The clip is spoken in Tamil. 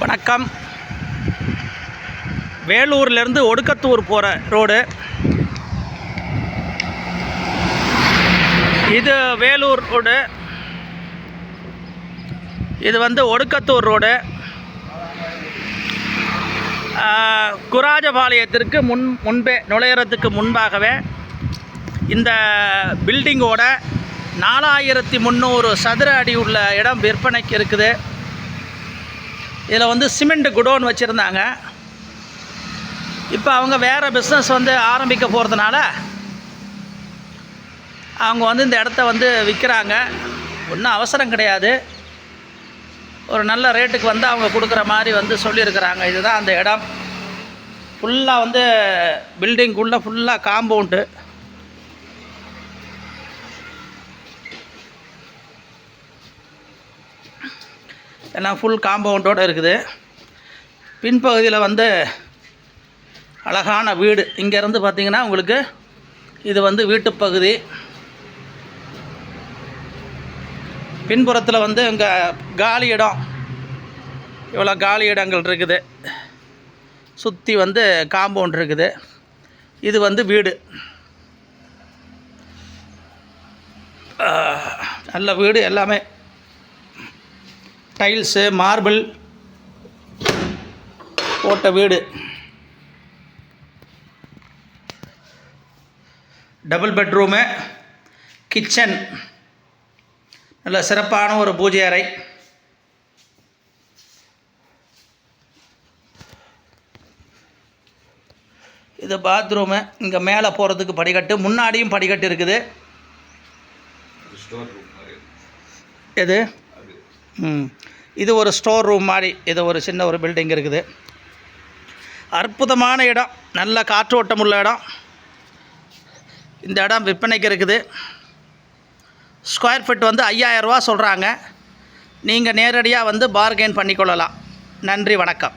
வணக்கம். வேலூர்லேருந்து ஒடுக்கத்தூர் போகிற ரோடு இது. வேலூர் ரோடு இது ஒடுக்கத்தூர் ரோடு. குராஜபாளையத்திற்கு முன்பே நுழையிறதுக்கு முன்பாகவே இந்த பில்டிங்கோட 4300 சதுர அடி உள்ள இடம் விற்பனைக்கு இருக்குது. இதில் சிமெண்ட் குடோன் வச்சுருந்தாங்க. இப்போ அவங்க வேறு பிஸ்னஸ் ஆரம்பிக்க போகிறதுனால அவங்க இந்த இடத்த விற்கிறாங்க. ஒன்றும் அவசரம் கிடையாது. ஒரு நல்ல ரேட்டுக்கு அவங்க கொடுக்குற மாதிரி சொல்லியிருக்கிறாங்க. இதுதான் அந்த இடம். ஃபுல்லாக பில்டிங்குள்ளே ஃபுல்லாக காம்பவுண்டு. எல்லாம் ஃபுல் காம்பவுண்டோடு இருக்குது. பின்பகுதியில் அழகான வீடு. இங்கேருந்து பார்த்திங்கன்னா உங்களுக்கு இது வீட்டு பகுதி. பின்புறத்தில் இங்கே காலி இடம், இவ்வளோ காலி இடங்கள் இருக்குது. சுற்றி காம்பவுண்ட் இருக்குது. இது வீடு. நல்ல வீடு. எல்லாமே டைல்ஸு மார்பிள் போட்ட வீடு. டபுள் பெட்ரூமு, கிச்சன், நல்ல சிறப்பான ஒரு பூஜை அறை. இது பாத்ரூமு. இங்கே மேலே போகிறதுக்கு படிக்கட்டு, முன்னாடியும் படிக்கட்டு இருக்குது. எது? இது ஒரு ஸ்டோர் ரூம் மாதிரி. இது ஒரு சின்ன ஒரு பில்டிங் இருக்குது. அற்புதமான இடம், நல்ல காற்றோட்டம் உள்ள இடம். இந்த இடம் விற்பனைக்கு இருக்குது. ஸ்கொயர் ஃபீட் 5000 ரூபா சொல்கிறாங்க. நீங்கள் நேரடியாக பார்கெயின் பண்ணிக்கொள்ளலாம். நன்றி, வணக்கம்.